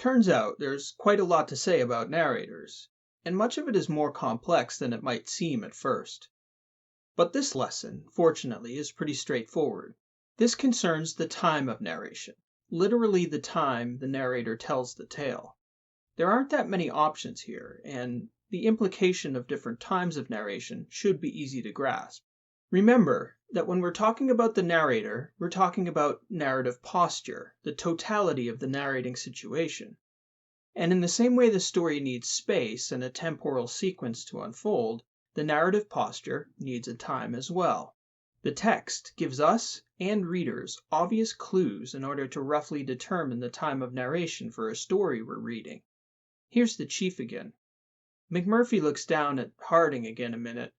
Turns out there's quite a lot to say about narrators, and much of it is more complex than it might seem at first. But this lesson, fortunately, is pretty straightforward. This concerns the time of narration, literally the time the narrator tells the tale. There aren't that many options here, and the implication of different times of narration should be easy to grasp. Remember that when we're talking about the narrator, we're talking about narrative posture, the totality of the narrating situation. And in the same way the story needs space and a temporal sequence to unfold, the narrative posture needs a time as well. The text gives us and readers obvious clues in order to roughly determine the time of narration for a story we're reading. Here's the chief again. McMurphy looks down at Harding again a minute,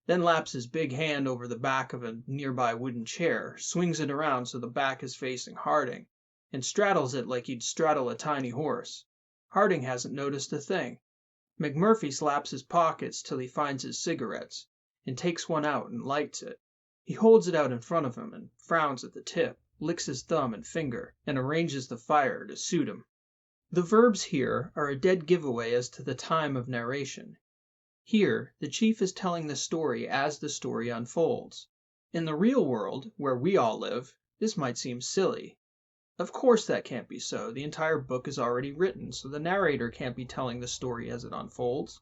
then laps his big hand over the back of a nearby wooden chair, swings it around so the back is facing Harding, and straddles it like he'd straddle a tiny horse. Harding hasn't noticed a thing. McMurphy slaps his pockets till he finds his cigarettes, and takes one out and lights it. He holds it out in front of him and frowns at the tip, licks his thumb and finger, and arranges the fire to suit him. The verbs here are a dead giveaway as to the time of narration. Here, the chief is telling the story as the story unfolds. In the real world, where we all live, this might seem silly. Of course that can't be so. The entire book is already written, so the narrator can't be telling the story as it unfolds.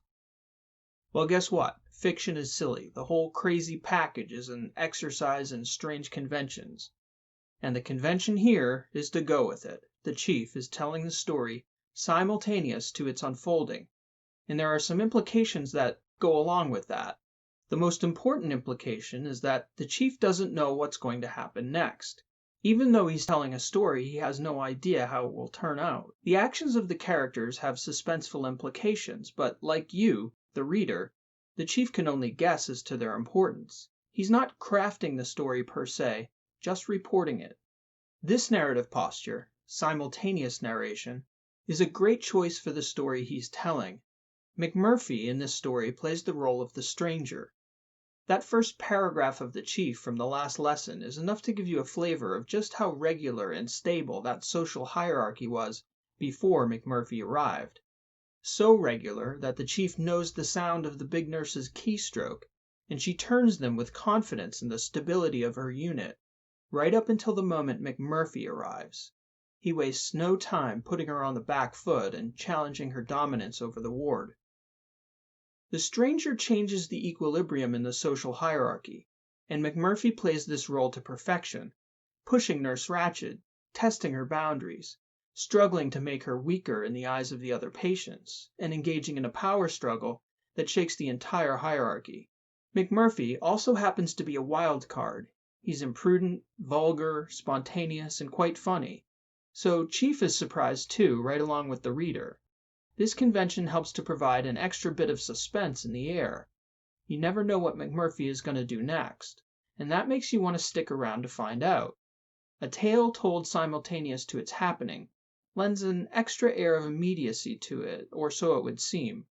Well, guess what? Fiction is silly. The whole crazy package is an exercise in strange conventions. And the convention here is to go with it. The chief is telling the story simultaneous to its unfolding, and there are some implications that go along with that. The most important implication is that the chief doesn't know what's going to happen next. Even though he's telling a story, he has no idea how it will turn out. The actions of the characters have suspenseful implications, but like you, the reader, the chief can only guess as to their importance. He's not crafting the story per se, just reporting it. This narrative posture, simultaneous narration, is a great choice for the story he's telling. McMurphy in this story plays the role of the stranger. That first paragraph of the chief from the last lesson is enough to give you a flavor of just how regular and stable that social hierarchy was before McMurphy arrived. So regular that the chief knows the sound of the big nurse's keystroke, and she turns them with confidence in the stability of her unit, right up until the moment McMurphy arrives. He wastes no time putting her on the back foot and challenging her dominance over the ward. The stranger changes the equilibrium in the social hierarchy, and McMurphy plays this role to perfection, pushing Nurse Ratched, testing her boundaries, struggling to make her weaker in the eyes of the other patients, and engaging in a power struggle that shakes the entire hierarchy. McMurphy also happens to be a wild card. He's imprudent, vulgar, spontaneous, and quite funny. So Chief is surprised too, right along with the reader. This convention helps to provide an extra bit of suspense in the air. You never know what McMurphy is going to do next, and that makes you want to stick around to find out. A tale told simultaneous to its happening lends an extra air of immediacy to it, or so it would seem.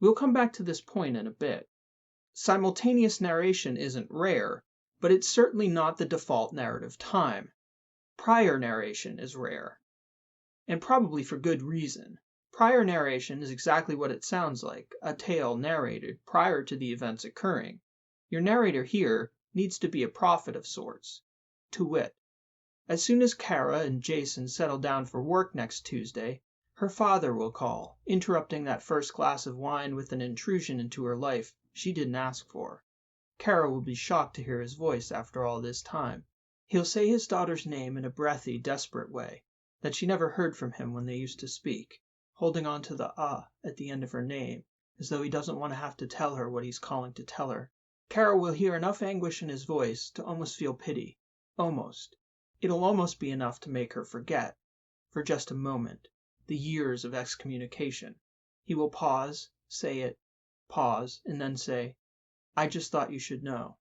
We'll come back to this point in a bit. Simultaneous narration isn't rare, but it's certainly not the default narrative time. Prior narration is rare, and probably for good reason. Prior narration is exactly what it sounds like, a tale narrated prior to the events occurring. Your narrator here needs to be a prophet of sorts. To wit, as soon as Kara and Jason settle down for work next Tuesday, her father will call, interrupting that first glass of wine with an intrusion into her life she didn't ask for. Kara will be shocked to hear his voice after all this time. He'll say his daughter's name in a breathy, desperate way, that she never heard from him when they used to speak, holding on to the at the end of her name, as though he doesn't want to have to tell her what he's calling to tell her. Kara will hear enough anguish in his voice to almost feel pity. Almost. It'll almost be enough to make her forget, for just a moment, the years of excommunication. He will pause, say it, pause, and then say, "I just thought you should know."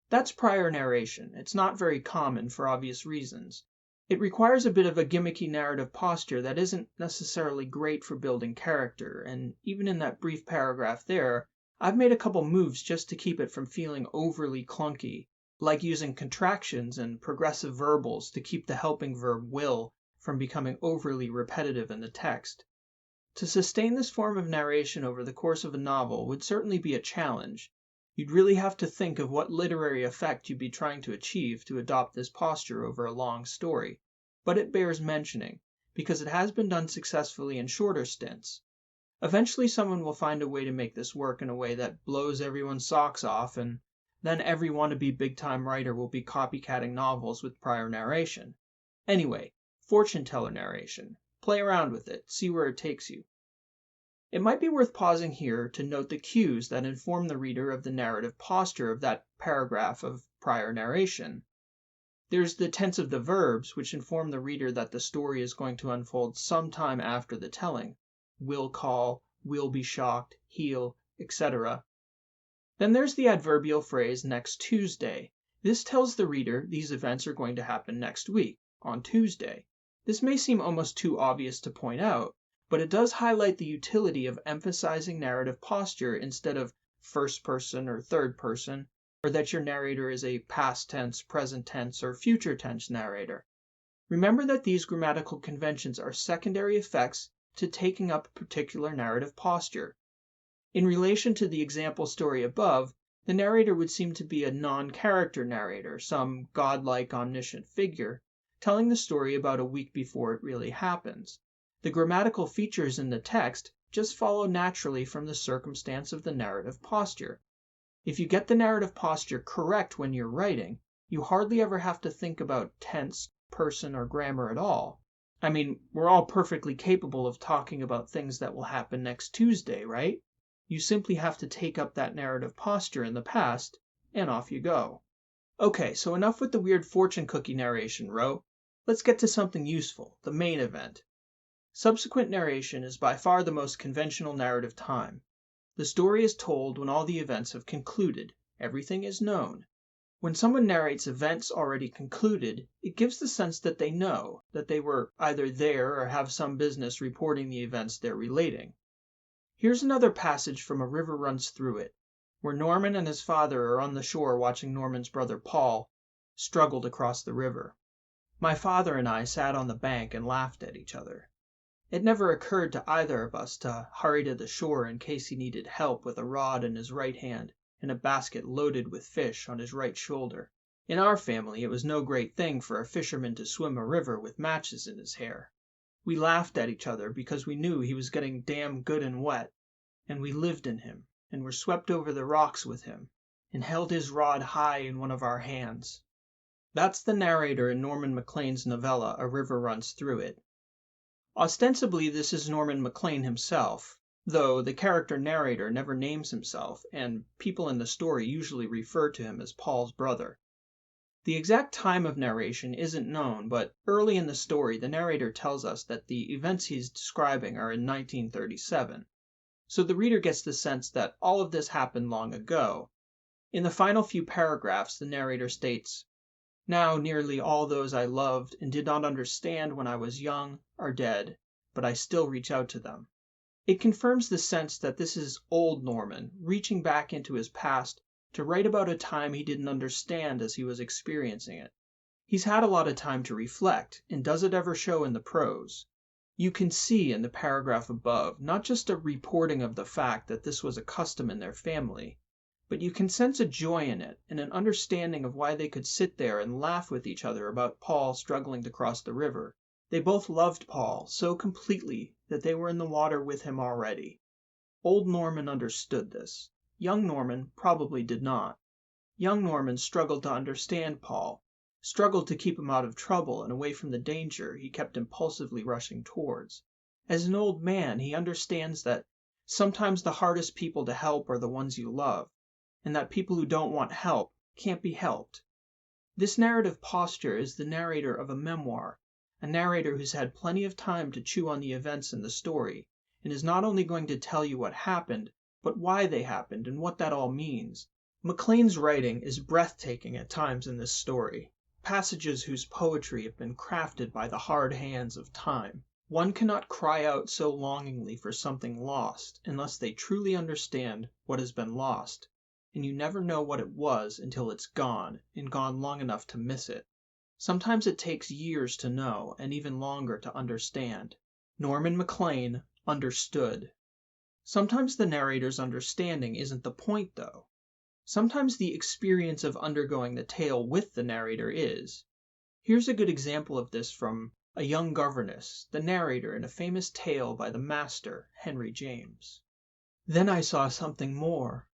That's prior narration. It's not very common for obvious reasons. It requires a bit of a gimmicky narrative posture that isn't necessarily great for building character, and even in that brief paragraph there, I've made a couple moves just to keep it from feeling overly clunky, like using contractions and progressive verbals to keep the helping verb will from becoming overly repetitive in the text. To sustain this form of narration over the course of a novel would certainly be a challenge. You'd really have to think of what literary effect you'd be trying to achieve to adopt this posture over a long story, but it bears mentioning, because it has been done successfully in shorter stints. Eventually someone will find a way to make this work in a way that blows everyone's socks off, and then every wannabe big-time writer will be copycatting novels with prior narration. Anyway, fortune teller narration. Play around with it, see where it takes you. It might be worth pausing here to note the cues that inform the reader of the narrative posture of that paragraph of prior narration. There's the tense of the verbs, which inform the reader that the story is going to unfold sometime after the telling. Will call, will be shocked, heal, etc. Then there's the adverbial phrase next Tuesday. This tells the reader these events are going to happen next week, on Tuesday. This may seem almost too obvious to point out, but it does highlight the utility of emphasizing narrative posture instead of first person or third person, or that your narrator is a past tense, present tense, or future tense narrator. Remember that these grammatical conventions are secondary effects to taking up a particular narrative posture. In relation to the example story above, the narrator would seem to be a non-character narrator, some godlike omniscient figure, telling the story about a week before it really happens. The grammatical features in the text just follow naturally from the circumstance of the narrative posture. If you get the narrative posture correct when you're writing, you hardly ever have to think about tense, person, or grammar at all. I mean, we're all perfectly capable of talking about things that will happen next Tuesday, right? You simply have to take up that narrative posture in the past, and off you go. Okay, so enough with the weird fortune cookie narration, Ro. Let's get to something useful, the main event. Subsequent narration is by far the most conventional narrative time. The story is told when all the events have concluded. Everything is known. When someone narrates events already concluded, it gives the sense that they know, that they were either there or have some business reporting the events they're relating. Here's another passage from A River Runs Through It, where Norman and his father are on the shore watching Norman's brother Paul struggle to cross the river. My father and I sat on the bank and laughed at each other. It never occurred to either of us to hurry to the shore in case he needed help with a rod in his right hand and a basket loaded with fish on his right shoulder. In our family it was no great thing for a fisherman to swim a river with matches in his hair. We laughed at each other because we knew he was getting damn good and wet, and we lived in him, and were swept over the rocks with him, and held his rod high in one of our hands. That's the narrator in Norman Maclean's novella A River Runs Through It. Ostensibly this is Norman Maclean himself, though the character narrator never names himself, and people in the story usually refer to him as Paul's brother. The exact time of narration isn't known, but early in the story the narrator tells us that the events he's describing are in 1937. So the reader gets the sense that all of this happened long ago. In the final few paragraphs, the narrator states, "Now nearly all those I loved and did not understand when I was young are dead, but I still reach out to them." It confirms the sense that this is old Norman reaching back into his past to write about a time he didn't understand as he was experiencing it. He's had a lot of time to reflect, and does it ever show in the prose? You can see in the paragraph above not just a reporting of the fact that this was a custom in their family, but you can sense a joy in it and an understanding of why they could sit there and laugh with each other about Paul struggling to cross the river. They both loved Paul so completely that they were in the water with him already. Old Norman understood this. Young Norman probably did not. Young Norman struggled to understand Paul, struggled to keep him out of trouble and away from the danger he kept impulsively rushing towards. As an old man, he understands that sometimes the hardest people to help are the ones you love, and that people who don't want help can't be helped. This narrative posture is the narrator of a memoir, a narrator who's had plenty of time to chew on the events in the story, and is not only going to tell you what happened, but why they happened and what that all means. Maclean's writing is breathtaking at times in this story, passages whose poetry have been crafted by the hard hands of time. One cannot cry out so longingly for something lost unless they truly understand what has been lost, and you never know what it was until it's gone, and gone long enough to miss it. Sometimes it takes years to know and even longer to understand. Norman Maclean understood. Sometimes the narrator's understanding isn't the point, though. Sometimes the experience of undergoing the tale with the narrator is. Here's a good example of this from A Young Governess, the narrator in a famous tale by the master, Henry James. Then I saw something more.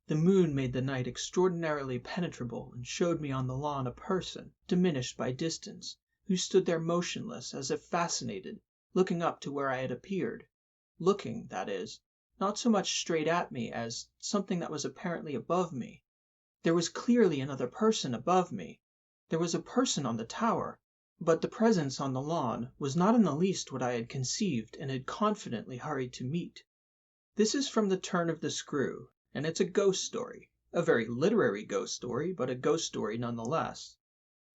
The moon made the night extraordinarily penetrable and showed me on the lawn a person, diminished by distance, who stood there motionless as if fascinated, looking up to where I had appeared. Looking, that is, not so much straight at me as something that was apparently above me. There was clearly another person above me. There was a person on the tower, but the presence on the lawn was not in the least what I had conceived and had confidently hurried to meet. This is from The Turn of the Screw, and it's a ghost story. A very literary ghost story, but a ghost story nonetheless.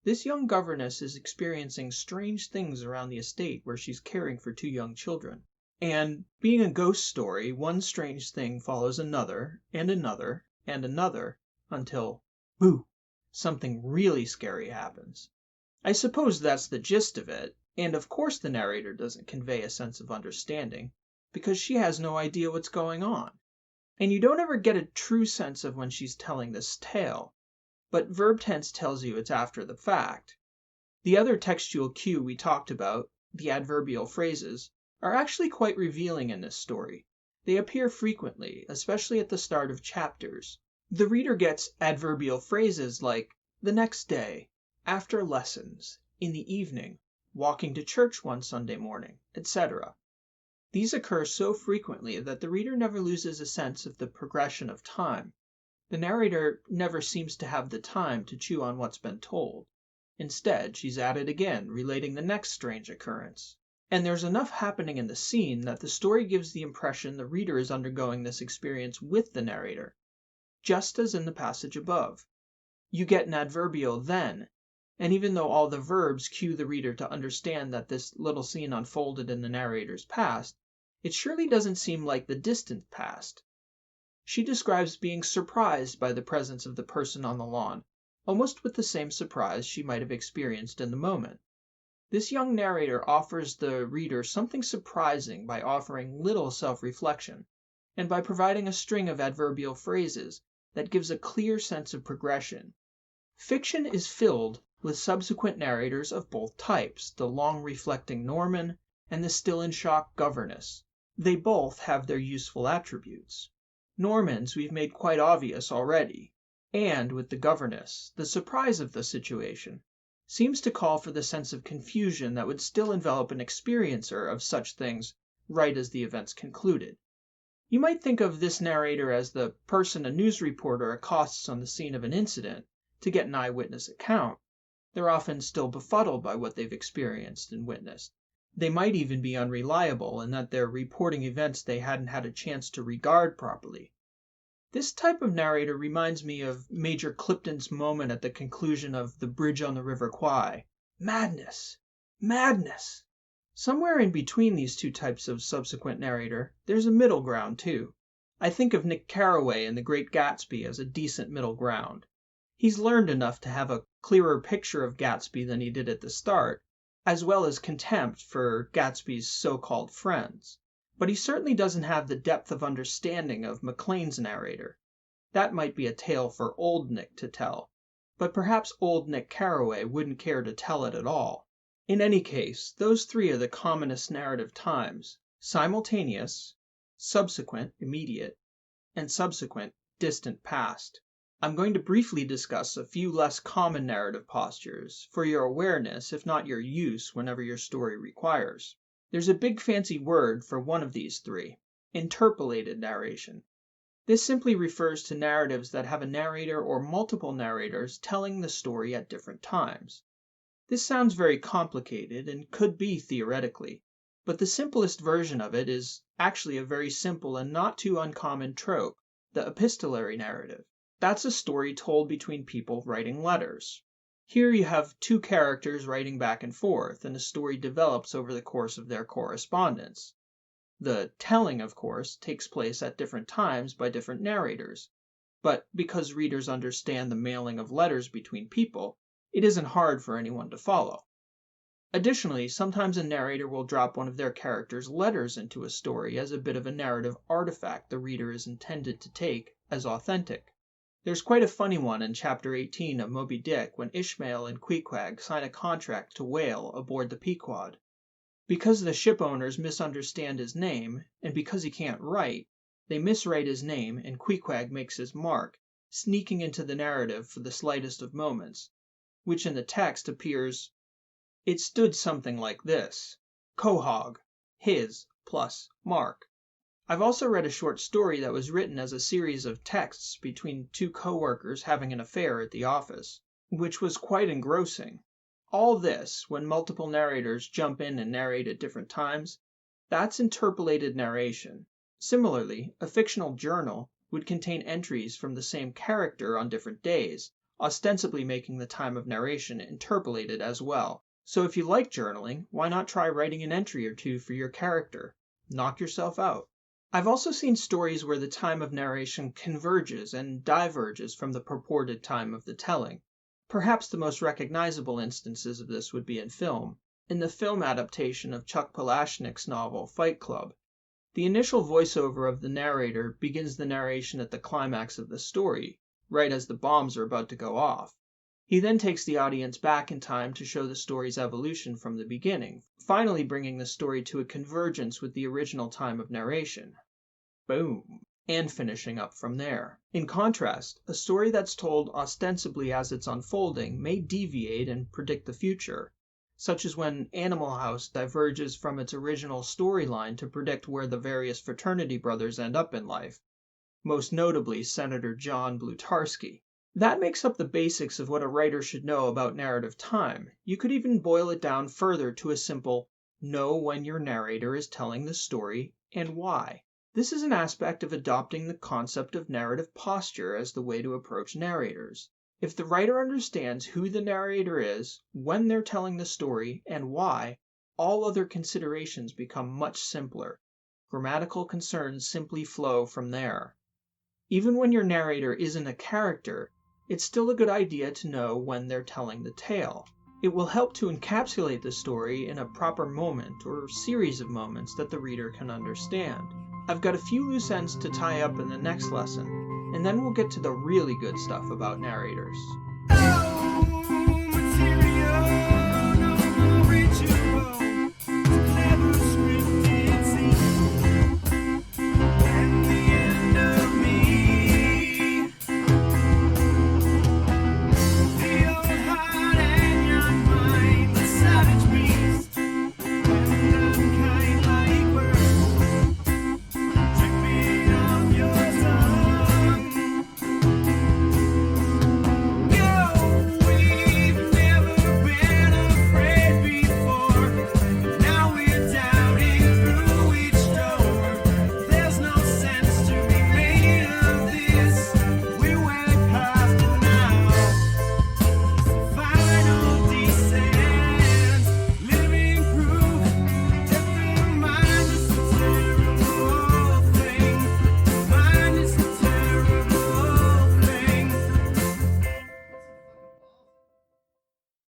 This young governess is experiencing strange things around the estate where she's caring for two young children. And, being a ghost story, one strange thing follows another, and another, and another, until, boo, something really scary happens. I suppose that's the gist of it, and of course the narrator doesn't convey a sense of understanding, because she has no idea what's going on. And you don't ever get a true sense of when she's telling this tale, but verb tense tells you it's after the fact. The other textual cue we talked about, the adverbial phrases, are actually quite revealing in this story. They appear frequently, especially at the start of chapters. The reader gets adverbial phrases like the next day, after lessons, in the evening, walking to church one Sunday morning, etc. These occur so frequently that the reader never loses a sense of the progression of time. The narrator never seems to have the time to chew on what's been told. Instead, she's at it again, relating the next strange occurrence. And there's enough happening in the scene that the story gives the impression the reader is undergoing this experience with the narrator, just as in the passage above. You get an adverbial then, and even though all the verbs cue the reader to understand that this little scene unfolded in the narrator's past, it surely doesn't seem like the distant past. She describes being surprised by the presence of the person on the lawn, almost with the same surprise she might have experienced in the moment. This young narrator offers the reader something surprising by offering little self-reflection, and by providing a string of adverbial phrases that gives a clear sense of progression. Fiction is filled with subsequent narrators of both types, the long-reflecting Norman and the still-in-shock governess. They both have their useful attributes. Norman's we've made quite obvious already, and with the governess, the surprise of the situation seems to call for the sense of confusion that would still envelop an experiencer of such things right as the events concluded. You might think of this narrator as the person a news reporter accosts on the scene of an incident to get an eyewitness account. They're often still befuddled by what they've experienced and witnessed. They might even be unreliable in that they're reporting events they hadn't had a chance to regard properly. This type of narrator reminds me of Major Clipton's moment at the conclusion of The Bridge on the River Kwai. Madness! Madness! Somewhere in between these two types of subsequent narrator, there's a middle ground too. I think of Nick Carraway in The Great Gatsby as a decent middle ground. He's learned enough to have a clearer picture of Gatsby than he did at the start, as well as contempt for Gatsby's so-called friends. But he certainly doesn't have the depth of understanding of Maclean's narrator. That might be a tale for old Nick to tell, but perhaps old Nick Carraway wouldn't care to tell it at all. In any case, those three are the commonest narrative times: simultaneous, subsequent, immediate, and subsequent, distant past. I'm going to briefly discuss a few less common narrative postures, for your awareness, if not your use, whenever your story requires. There's a big fancy word for one of these three: interpolated narration. This simply refers to narratives that have a narrator or multiple narrators telling the story at different times. This sounds very complicated and could be theoretically, but the simplest version of it is actually a very simple and not too uncommon trope: the epistolary narrative. That's a story told between people writing letters. Here you have two characters writing back and forth, and a story develops over the course of their correspondence. The telling, of course, takes place at different times by different narrators, but because readers understand the mailing of letters between people, it isn't hard for anyone to follow. Additionally, sometimes a narrator will drop one of their characters' letters into a story as a bit of a narrative artifact the reader is intended to take as authentic. There's quite a funny one in Chapter 18 of Moby Dick when Ishmael and Queequeg sign a contract to whale aboard the Pequod. Because the ship owners misunderstand his name, and because he can't write, they miswrite his name and Queequeg makes his mark, sneaking into the narrative for the slightest of moments, which in the text appears. It stood something like this: Quahog, his, plus Mark. I've also read a short story that was written as a series of texts between two co-workers having an affair at the office, which was quite engrossing. All this, when multiple narrators jump in and narrate at different times, that's interpolated narration. Similarly, a fictional journal would contain entries from the same character on different days, ostensibly making the time of narration interpolated as well. So if you like journaling, why not try writing an entry or two for your character? Knock yourself out. I've also seen stories where the time of narration converges and diverges from the purported time of the telling. Perhaps the most recognizable instances of this would be in film. In the film adaptation of Chuck Palahniuk's novel Fight Club, the initial voiceover of the narrator begins the narration at the climax of the story, right as the bombs are about to go off. He then takes the audience back in time to show the story's evolution from the beginning, finally bringing the story to a convergence with the original time of narration. Boom. And finishing up from there. In contrast, a story that's told ostensibly as it's unfolding may deviate and predict the future, such as when Animal House diverges from its original storyline to predict where the various fraternity brothers end up in life, most notably Senator John Blutarsky. That makes up the basics of what a writer should know about narrative time. You could even boil it down further to a simple, know when your narrator is telling the story and why. This is an aspect of adopting the concept of narrative posture as the way to approach narrators. If the writer understands who the narrator is, when they're telling the story, and why, all other considerations become much simpler. Grammatical concerns simply flow from there. Even when your narrator isn't a character, it's still a good idea to know when they're telling the tale. It will help to encapsulate the story in a proper moment or series of moments that the reader can understand. I've got a few loose ends to tie up in the next lesson, and then we'll get to the really good stuff about narrators.